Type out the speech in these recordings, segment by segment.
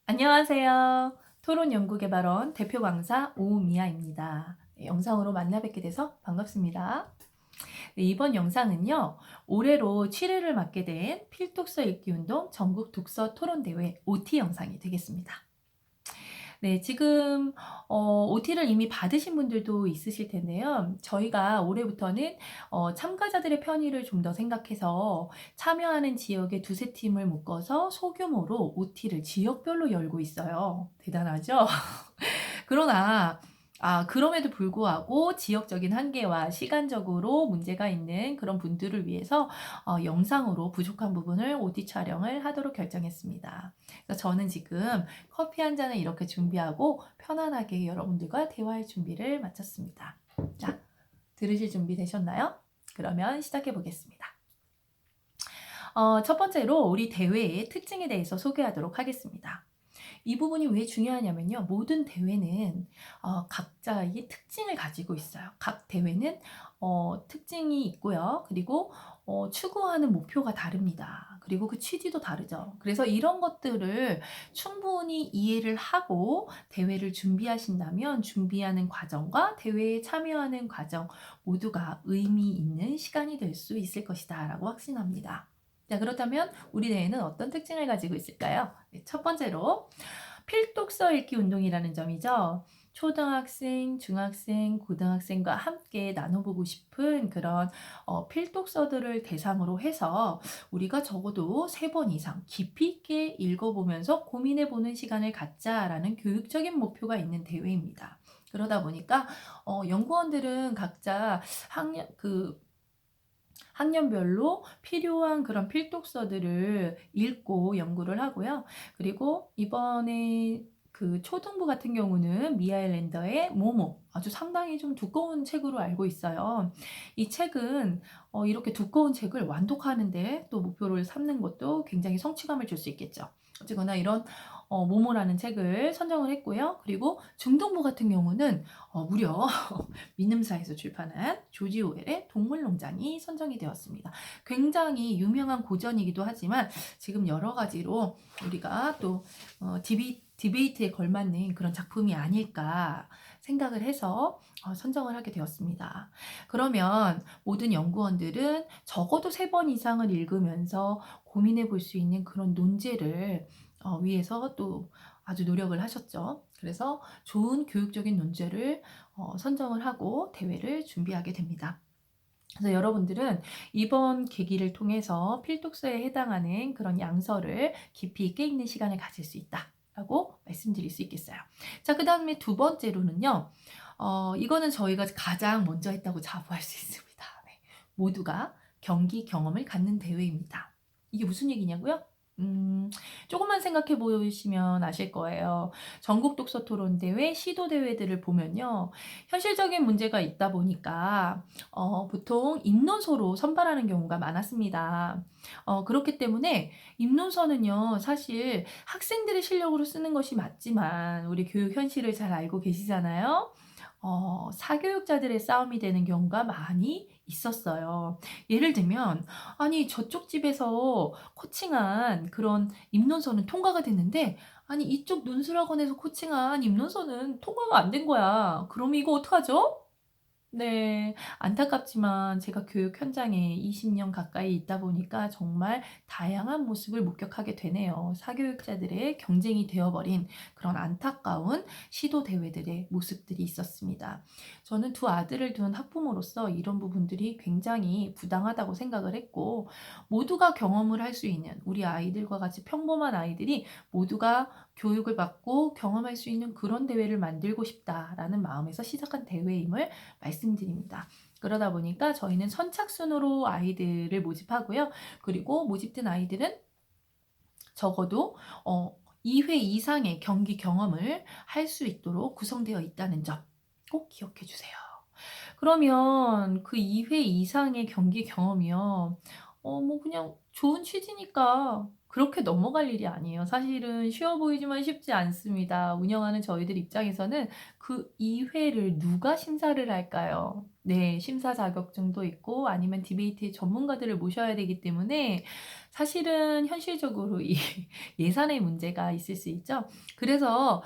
안녕하세요. 토론연구개발원 대표 강사 오미아입니다. 네, 영상으로 만나 뵙게 돼서 반갑습니다. 네, 이번 영상은요, 올해로 7회를 맡게 된 필독서 읽기 운동 전국 독서 토론대회 OT 영상이 되겠습니다. 네, 지금 OT를 이미 받으신 분들도 있으실 텐데요. 저희가 올해부터는 참가자들의 편의를 좀 더 생각해서 참여하는 지역의 두세 팀을 묶어서 소규모로 OT를 지역별로 열고 있어요. 대단하죠? 그러나 그럼에도 불구하고 지역적인 한계와 시간적으로 문제가 있는 그런 분들을 위해서 영상으로 부족한 부분을 OT 촬영을 하도록 결정했습니다. 그래서 저는 지금 커피 한 잔을 이렇게 준비하고 편안하게 여러분들과 대화할 준비를 마쳤습니다. 자, 들으실 준비 되셨나요? 그러면 시작해 보겠습니다. 첫 번째로 우리 대회의 특징에 대해서 소개하도록 하겠습니다. 이 부분이 왜 중요하냐면요. 모든 대회는 각자의 특징을 가지고 있어요. 각 대회는 특징이 있고요. 그리고 추구하는 목표가 다릅니다. 그리고 그 취지도 다르죠. 그래서 이런 것들을 충분히 이해를 하고 대회를 준비하신다면 준비하는 과정과 대회에 참여하는 과정 모두가 의미 있는 시간이 될 수 있을 것이다 라고 확신합니다. 자, 그렇다면 우리 대회는 어떤 특징을 가지고 있을까요? 네, 첫 번째로 필독서 읽기 운동이라는 점이죠. 초등학생, 중학생, 고등학생과 함께 나눠보고 싶은 그런 필독서들을 대상으로 해서 우리가 적어도 3번 이상 깊이 있게 읽어보면서 고민해보는 시간을 갖자라는 교육적인 목표가 있는 대회입니다. 그러다 보니까 연구원들은 각자 학년별로 필요한 그런 필독서들을 읽고 연구를 하고요. 그리고 이번에 그 초등부 같은 경우는 미아일랜더의 모모, 아주 상당히 좀 두꺼운 책으로 알고 있어요. 이 책은 이렇게 두꺼운 책을 완독하는데 또 목표를 삼는 것도 굉장히 성취감을 줄 수 있겠죠. 어쨌거나 이런 모모라는 책을 선정을 했고요. 그리고 중등부 같은 경우는 무려 미음사에서 출판한 조지 오웰의 동물농장이 선정이 되었습니다. 굉장히 유명한 고전이기도 하지만 지금 여러 가지로 우리가 또 디베이트에 걸맞는 그런 작품이 아닐까 생각을 해서 선정을 하게 되었습니다. 그러면 모든 연구원들은 적어도 3번 이상을 읽으면서 고민해 볼 수 있는 그런 논제를 위해서 또 아주 노력을 하셨죠. 그래서 좋은 교육적인 논제를 선정을 하고 대회를 준비하게 됩니다. 그래서 여러분들은 이번 계기를 통해서 필독서에 해당하는 그런 양서를 깊이 있게 읽는 시간을 가질 수 있다라고 말씀드릴 수 있겠어요. 자, 그 다음에 두 번째로는요. 이거는 저희가 가장 먼저 했다고 자부할 수 있습니다. 네. 모두가 경기 경험을 갖는 대회입니다. 이게 무슨 얘기냐고요? 조금만 생각해 보시면 아실 거예요. 전국 독서 토론 대회, 시도 대회들을 보면요. 현실적인 문제가 있다 보니까 보통 입론서로 선발하는 경우가 많았습니다. 그렇기 때문에 입론서는요. 사실 학생들의 실력으로 쓰는 것이 맞지만 우리 교육 현실을 잘 알고 계시잖아요. 사교육자들의 싸움이 되는 경우가 많이 있었어요. 예를 들면 아니 저쪽 집에서 코칭한 그런 입론서는 통과가 됐는데 아니 이쪽 논술학원에서 코칭한 입론서는 통과가 안 된 거야. 그럼 이거 어떡하죠? 네. 안타깝지만 제가 교육 현장에 20년 가까이 있다 보니까 정말 다양한 모습을 목격하게 되네요. 사교육자들의 경쟁이 되어 버린 그런 안타까운 시도 대회들의 모습들이 있었습니다. 저는 두 아들을 둔 학부모로서 이런 부분들이 굉장히 부당하다고 생각을 했고 모두가 경험을 할 수 있는 우리 아이들과 같이 평범한 아이들이 모두가 교육을 받고 경험할 수 있는 그런 대회를 만들고 싶다라는 마음에서 시작한 대회임을 말씀드립니다. 그러다 보니까 저희는 선착순으로 아이들을 모집하고요. 그리고 모집된 아이들은 적어도 2회 이상의 경기 경험을 할 수 있도록 구성되어 있다는 점 꼭 기억해 주세요. 그러면 그 2회 이상의 경기 경험이요. 뭐 그냥 좋은 취지니까 그렇게 넘어갈 일이 아니에요. 사실은 쉬워 보이지만 쉽지 않습니다. 운영하는 저희들 입장에서는 그 2 회를 누가 심사를 할까요? 네. 심사 자격증도 있고 아니면 디베이트 전문가들을 모셔야 되기 때문에 사실은 현실적으로 이 예산의 문제가 있을 수 있죠. 그래서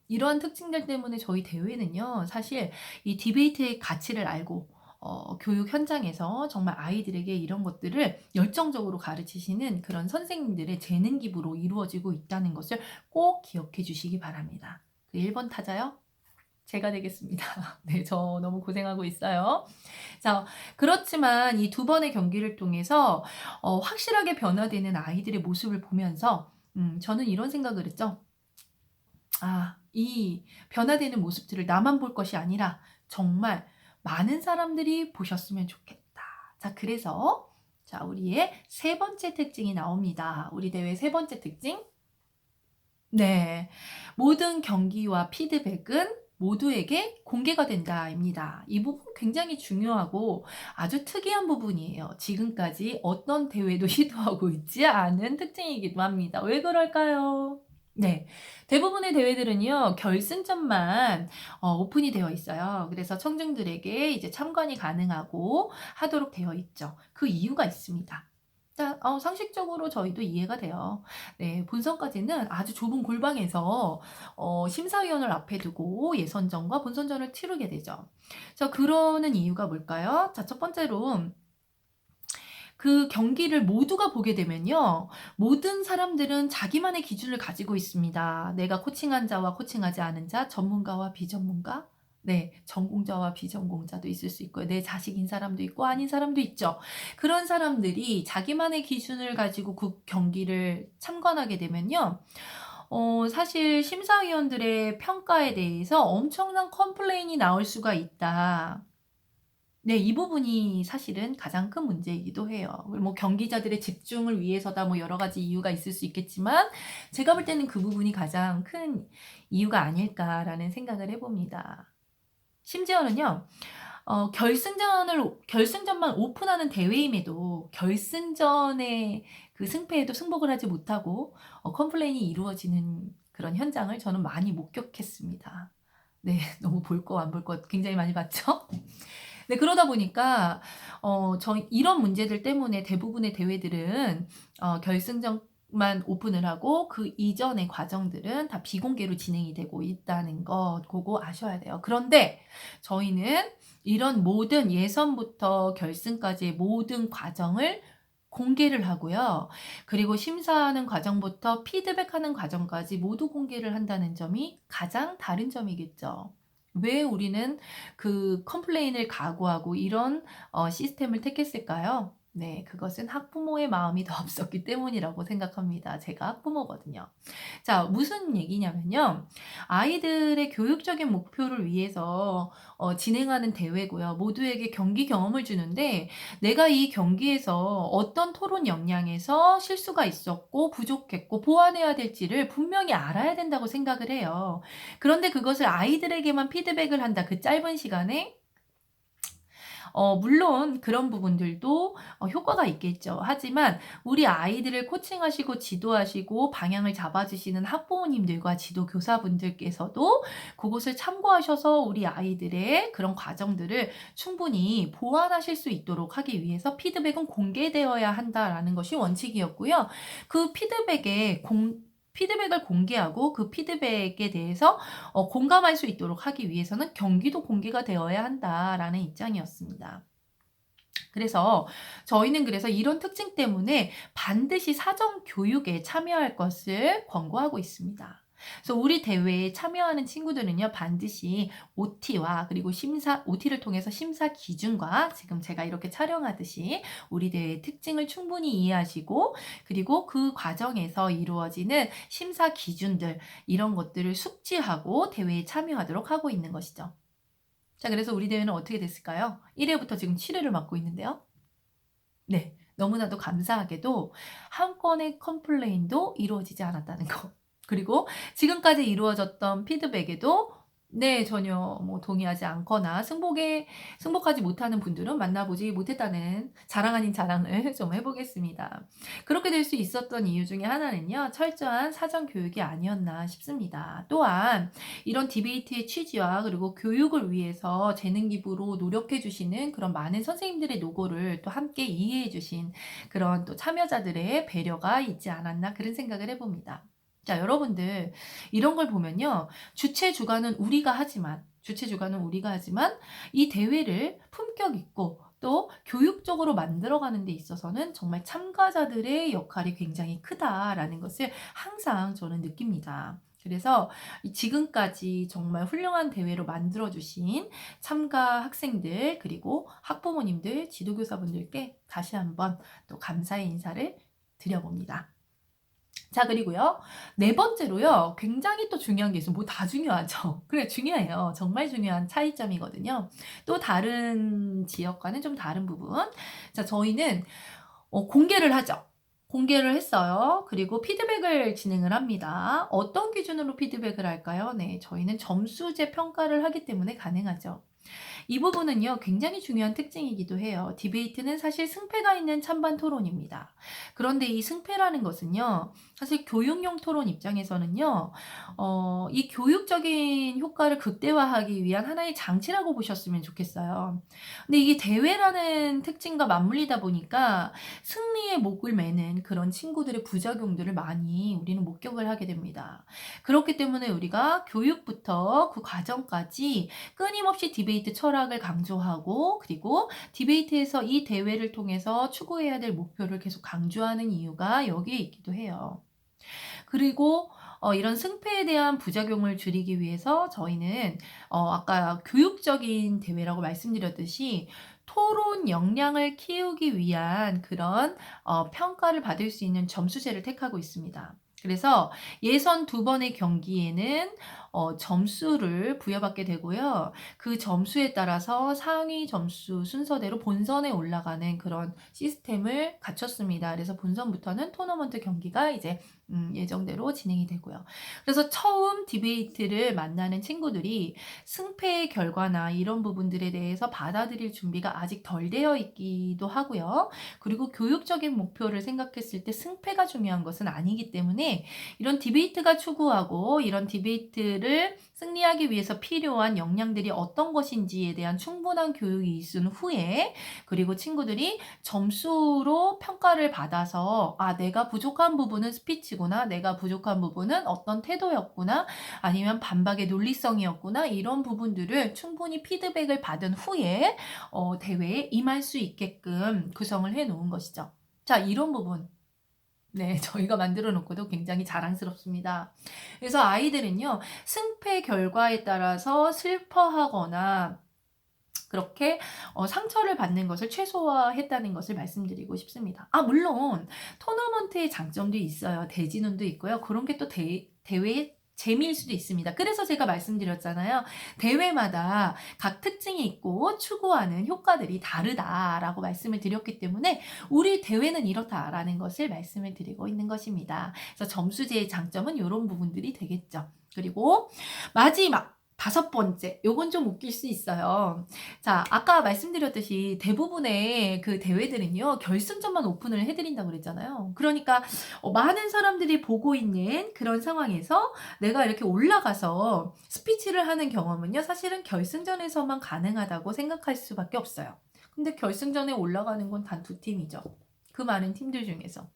이러한 특징들 때문에 저희 대회는요. 사실 이 디베이트의 가치를 알고 교육 현장에서 정말 아이들에게 이런 것들을 열정적으로 가르치시는 그런 선생님들의 재능 기부로 이루어지고 있다는 것을 꼭 기억해 주시기 바랍니다. 그 1번 타자요? 제가 되겠습니다. 네. 저 너무 고생하고 있어요. 자, 그렇지만 이 두 번의 경기를 통해서 확실하게 변화되는 아이들의 모습을 보면서 저는 이런 생각을 했죠. '아, 이 변화되는 모습들을 나만 볼 것이 아니라 정말 많은 사람들이 보셨으면 좋겠다.' 자, 그래서 자, 우리의 세 번째 특징이 나옵니다. 우리 대회 세 번째 특징. 네. 모든 경기와 피드백은 모두에게 공개가 된다입니다. 이 부분 굉장히 중요하고 아주 특이한 부분이에요. 지금까지 어떤 대회도 시도하고 있지 않은 특징이기도 합니다. 왜 그럴까요? 네. 대부분의 대회들은요, 결승전만 오픈이 되어 있어요. 그래서 청중들에게 이제 참관이 가능하고 하도록 되어 있죠. 그 이유가 있습니다. 자, 상식적으로 저희도 이해가 돼요. 네. 본선까지는 아주 좁은 골방에서 심사위원을 앞에 두고 예선전과 본선전을 치르게 되죠. 자, 그러는 이유가 뭘까요? 자, 첫 번째로 그 경기를 모두가 보게 되면요. 모든 사람들은 자기만의 기준을 가지고 있습니다. 내가 코칭한 자와 코칭하지 않은 자, 전문가와 비전문가, 네, 전공자와 비전공자도 있을 수 있고요. 내 자식인 사람도 있고 아닌 사람도 있죠. 그런 사람들이 자기만의 기준을 가지고 그 경기를 참관하게 되면요. 사실 심사위원들의 평가에 대해서 엄청난 컴플레인이 나올 수가 있다. 네. 이 부분이 사실은 가장 큰 문제이기도 해요. 뭐 경기자들의 집중을 위해서다 뭐 여러 가지 이유가 있을 수 있겠지만 제가 볼 때는 그 부분이 가장 큰 이유가 아닐까라는 생각을 해 봅니다. 심지어는요. 결승전만 오픈하는 대회임에도 결승전의 그 승패에도 승복을 하지 못하고 컴플레인이 이루어지는 그런 현장을 저는 많이 목격했습니다. 네. 너무 볼 거 안 볼 것 굉장히 많이 봤죠? 네, 그러다 보니까 저희 이런 문제들 때문에 대부분의 대회들은 결승전만 오픈을 하고 그 이전의 과정들은 다 비공개로 진행이 되고 있다는 것 고거 아셔야 돼요. 그런데 저희는 이런 모든 예선부터 결승까지의 모든 과정을 공개를 하고요. 그리고 심사하는 과정부터 피드백하는 과정까지 모두 공개를 한다는 점이 가장 다른 점이겠죠. 왜 우리는 그 컴플레인을 각오하고 이런 시스템을 택했을까요? 네. 그것은 학부모의 마음이 더 앞섰기 때문이라고 생각합니다. 제가 학부모거든요. 자, 무슨 얘기냐면요. 아이들의 교육적인 목표를 위해서 진행하는 대회고요. 모두에게 경기 경험을 주는데 내가 이 경기에서 어떤 토론 역량에서 실수가 있었고 부족했고 보완해야 될지를 분명히 알아야 된다고 생각을 해요. 그런데 그것을 아이들에게만 피드백을 한다. 그 짧은 시간에 물론 그런 부분들도 효과가 있겠죠. 하지만 우리 아이들을 코칭하시고 지도하시고 방향을 잡아 주시는 학부모님들과 지도 교사분들께서도 그것을 참고하셔서 우리 아이들의 그런 과정들을 충분히 보완하실 수 있도록 하기 위해서 피드백은 공개되어야 한다라는 것이 원칙이었고요. 그 피드백을 공개하고 그 피드백에 대해서 공감할 수 있도록 하기 위해서는 경기도 공개가 되어야 한다라는 입장이었습니다. 그래서 저희는 그래서 이런 특징 때문에 반드시 사전 교육에 참여할 것을 권고하고 있습니다. 그래서 우리 대회에 참여하는 친구들은요, 반드시 OT와 그리고 OT를 통해서 심사 기준과 지금 제가 이렇게 촬영하듯이 우리 대회의 특징을 충분히 이해하시고 그리고 그 과정에서 이루어지는 심사 기준들 이런 것들을 숙지하고 대회에 참여하도록 하고 있는 것이죠. 자, 그래서 우리 대회는 어떻게 됐을까요? 1 회부터 지금 7 회를 맡고 있는데요. 네. 너무나도 감사하게도 한 건의 컴플레인도 이루어지지 않았다는 거. 그리고 지금까지 이루어졌던 피드백에도 네. 전혀 뭐 동의하지 않거나 승복하지 못하는 분들은 만나보지 못했다는 자랑 아닌 자랑을 좀 해 보겠습니다. 그렇게 될 수 있었던 이유 중에 하나는요. 철저한 사전 교육이 아니었나 싶습니다. 또한 이런 디베이트의 취지와 그리고 교육을 위해서 재능 기부로 노력해 주시는 그런 많은 선생님들의 노고를 또 함께 이해해 주신 그런 또 참여자들의 배려가 있지 않았나 그런 생각을 해 봅니다. 자, 여러분들 이런 걸 보면요. 주체 주관은 우리가 하지만 이 대회를 품격 있고 또 교육적으로 만들어 가는 데 있어서는 정말 참가자들의 역할이 굉장히 크다라는 것을 항상 저는 느낍니다. 그래서 이 지금까지 정말 훌륭한 대회로 만들어 주신 참가 학생들 그리고 학부모님들, 지도교사분들께 다시 한번 또 감사의 인사를 드려 봅니다. 자, 그리고요. 네 번째로요. 굉장히 또 중요한 게 있어요. 뭐 다 중요하죠. 그래, 중요해요. 정말 중요한 차이점이거든요. 또 다른 지역과는 좀 다른 부분. 자, 저희는 공개를 하죠. 공개를 했어요. 그리고 피드백을 진행을 합니다. 어떤 기준으로 피드백을 할까요? 네, 저희는 점수제 평가를 하기 때문에 가능하죠. 이 부분은요, 굉장히 중요한 특징이기도 해요. 디베이트는 사실 승패가 있는 찬반 토론입니다. 그런데 이 승패라는 것은요, 사실 교육용 토론 입장에서는요, 이 교육적인 효과를 극대화하기 위한 하나의 장치라고 보셨으면 좋겠어요. 근데 이게 대회라는 특징과 맞물리다 보니까 승리의 목을 매는 그런 친구들의 부작용들을 많이 우리는 목격을 하게 됩니다. 그렇기 때문에 우리가 교육부터 그 과정까지 끊임없이 디베이트 철학을 강조하고 그리고 디베이트에서 이 대회를 통해서 추구해야 될 목표를 계속 강조하는 이유가 여기에 있기도 해요. 그리고 이런 승패에 대한 부작용을 줄이기 위해서 저희는 아까 교육적인 대회라고 말씀드렸듯이 토론 역량을 키우기 위한 그런 평가를 받을 수 있는 점수제를 택하고 있습니다. 그래서 예선 두 번의 경기에는 점수를 부여받게 되고요. 그 점수에 따라서 상위 점수 순서대로 본선에 올라가는 그런 시스템을 갖췄습니다. 그래서 본선부터는 토너먼트 경기가 이제 예정대로 진행이 되고요. 그래서 처음 디베이트를 만나는 친구들이 승패의 결과나 이런 부분들에 대해서 받아들일 준비가 아직 덜 되어 있기도 하고요. 그리고 교육적인 목표를 생각했을 때 승패가 중요한 것은 아니기 때문에 이런 디베이트가 추구하고 이런 디베이트를 승리하기 위해서 필요한 역량들이 어떤 것인지에 대한 충분한 교육이 있은 후에 그리고 친구들이 점수로 평가를 받아서 내가 부족한 부분은 스피치구나. 내가 부족한 부분은 어떤 태도였구나. 아니면 반박의 논리성이었구나. 이런 부분들을 충분히 피드백을 받은 후에 대회에 임할 수 있게끔 구성을 해 놓은 것이죠. 자, 이런 부분 네. 저희가 만들어 놓고도 굉장히 자랑스럽습니다. 그래서 아이들은요. 승패 결과에 따라서 슬퍼하거나 그렇게 상처를 받는 것을 최소화했다는 것을 말씀드리고 싶습니다. 물론 토너먼트의 장점도 있어요. 대진운도 있고요. 그런 게 또 대회의 재미일 수도 있습니다. 그래서 제가 말씀드렸잖아요. 대회마다 각 특징이 있고 추구하는 효과들이 다르다라고 말씀을 드렸기 때문에 우리 대회는 이렇다라는 것을 말씀을 드리고 있는 것입니다. 그래서 점수제의 장점은 요런 부분들이 되겠죠. 그리고 마지막 다섯 번째, 요건 좀 웃길 수 있어요. 자, 아까 말씀드렸듯이 대부분의 그 대회들은요, 결승전만 오픈을 해드린다고 그랬잖아요. 그러니까, 많은 사람들이 보고 있는 그런 상황에서 내가 이렇게 올라가서 스피치를 하는 경험은요, 사실은 결승전에서만 가능하다고 생각할 수밖에 없어요. 근데 결승전에 올라가는 건 단 두 팀이죠. 그 많은 팀들 중에서.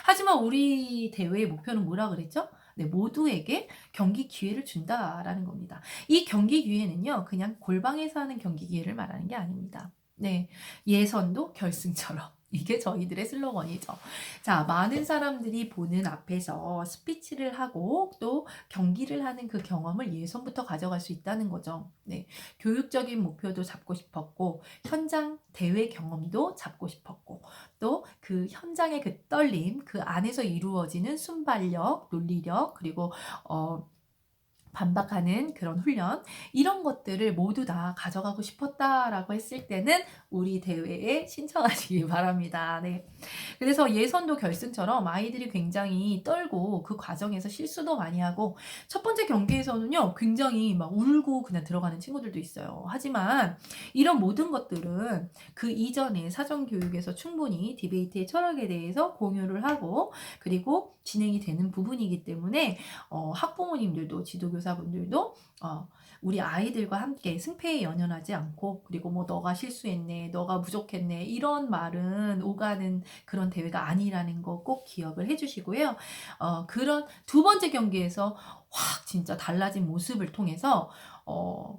하지만 우리 대회의 목표는 뭐라 그랬죠? 네, 모두에게 경기 기회를 준다라는 겁니다. 이 경기 기회는요, 그냥 골방에서 하는 경기 기회를 말하는 게 아닙니다. 네, 예선도 결승처럼. 이게 저희들의 슬로건이죠. 자, 많은 사람들이 보는 앞에서 스피치를 하고 또 경기를 하는 그 경험을 예선부터 가져갈 수 있다는 거죠. 네, 교육적인 목표도 잡고 싶었고, 현장 대회 경험도 잡고 싶었고, 또 그 현장의 그 떨림, 그 안에서 이루어지는 순발력, 논리력, 그리고 반박하는 그런 훈련, 이런 것들을 모두 다 가져가고 싶었다라고 했을 때는 우리 대회에 신청하시기 바랍니다. 네. 그래서 예선도 결승처럼 아이들이 굉장히 떨고 그 과정에서 실수도 많이 하고 첫 번째 경기에서는요 굉장히 막 울고 그냥 들어가는 친구들도 있어요. 하지만 이런 모든 것들은 그 이전에 사전 교육에서 충분히 디베이트의 철학에 대해서 공유를 하고 그리고 진행이 되는 부분이기 때문에 학부모님들도 지도교사분들도 우리 아이들과 함께 승패에 연연하지 않고 그리고 뭐 "너가 실수했네. 너가 부족했네." 이런 말은 오가는 그런 대회가 아니라는 거 꼭 기억을 해 주시고요. 그런 두 번째 경기에서 확 진짜 달라진 모습을 통해서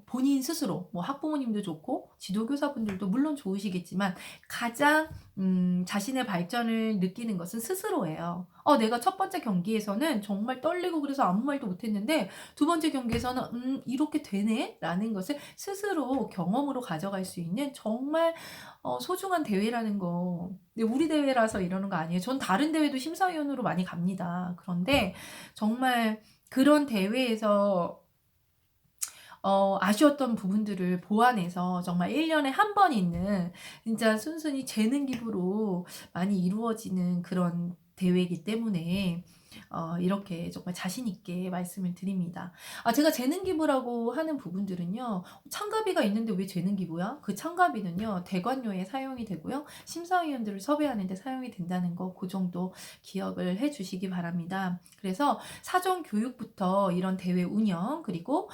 본인 스스로 뭐 학부모님도 좋고 지도교사분들도 물론 좋으시겠지만 가장 자신의 발전을 느끼는 것은 스스로예요. 내가 첫 번째 경기에서는 정말 떨리고 그래서 아무 말도 못 했는데 두 번째 경기에서는 '이렇게 되네.'라는 것을 스스로 경험으로 가져갈 수 있는 정말 소중한 대회라는 거. 근데 우리 대회라서 이러는 거 아니에요. 전 다른 대회도 심사위원으로 많이 갑니다. 그런데 정말 그런 대회에서 아쉬웠던 부분들을 보완해서 정말 1 년에 한 번 있는 진짜 순순히 재능 기부로 많이 이루어지는 그런 대회이기 때문에 이렇게 정말 자신 있게 말씀을 드립니다. 제가 재능 기부라고 하는 부분들은요. 참가비가 있는데 왜 재능 기부야? 그 참가비는요. 대관료에 사용이 되고요. 심사위원들을 섭외하는 데 사용이 된다는 거 그 정도 기억을 해 주시기 바랍니다. 그래서 사전 교육부터 이런 대회 운영 그리고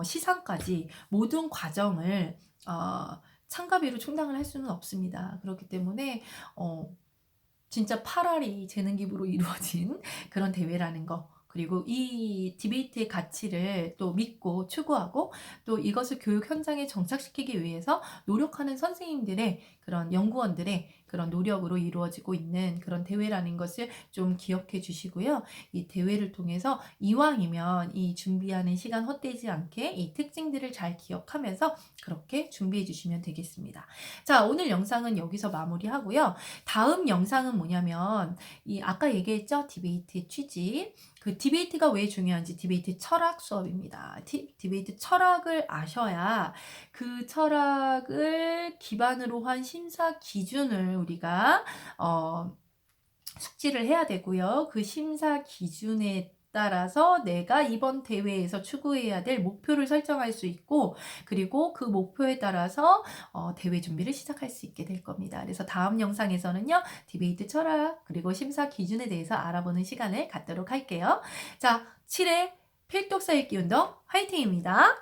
시상까지 모든 과정을 참가비로 충당을 할 수는 없습니다. 그렇기 때문에 어 진짜 파라리 재능 기부로 이루어진 그런 대회라는 거. 그리고 이 디베이트의 가치를 또 믿고 추구하고 또 이것을 교육 현장에 정착시키기 위해서 노력하는 선생님들의 그런 연구원들의 그런 노력으로 이루어지고 있는 그런 대회라는 것을 좀 기억해 주시고요. 이 대회를 통해서 이왕이면 이 준비하는 시간 헛되지 않게 이 특징들을 잘 기억하면서 그렇게 준비해 주시면 되겠습니다. 자, 오늘 영상은 여기서 마무리하고요. 다음 영상은 뭐냐면 이 아까 얘기했죠? 디베이트의 취지. 그 디베이트가 왜 중요한지 디베이트 철학 수업입니다. 디베이트 철학을 아셔야 그 철학을 기반으로 한 심사 기준을 우리가 숙지를 해야 되고요. 그 심사 기준에 따라서 내가 이번 대회에서 추구해야 될 목표를 설정할 수 있고 그리고 그 목표에 따라서 대회 준비를 시작할 수 있게 될 겁니다. 그래서 다음 영상에서는요. 디베이트 철학 그리고 심사 기준에 대해서 알아보는 시간을 갖도록 할게요. 자, 7회 필독서 읽기 운동 화이팅입니다.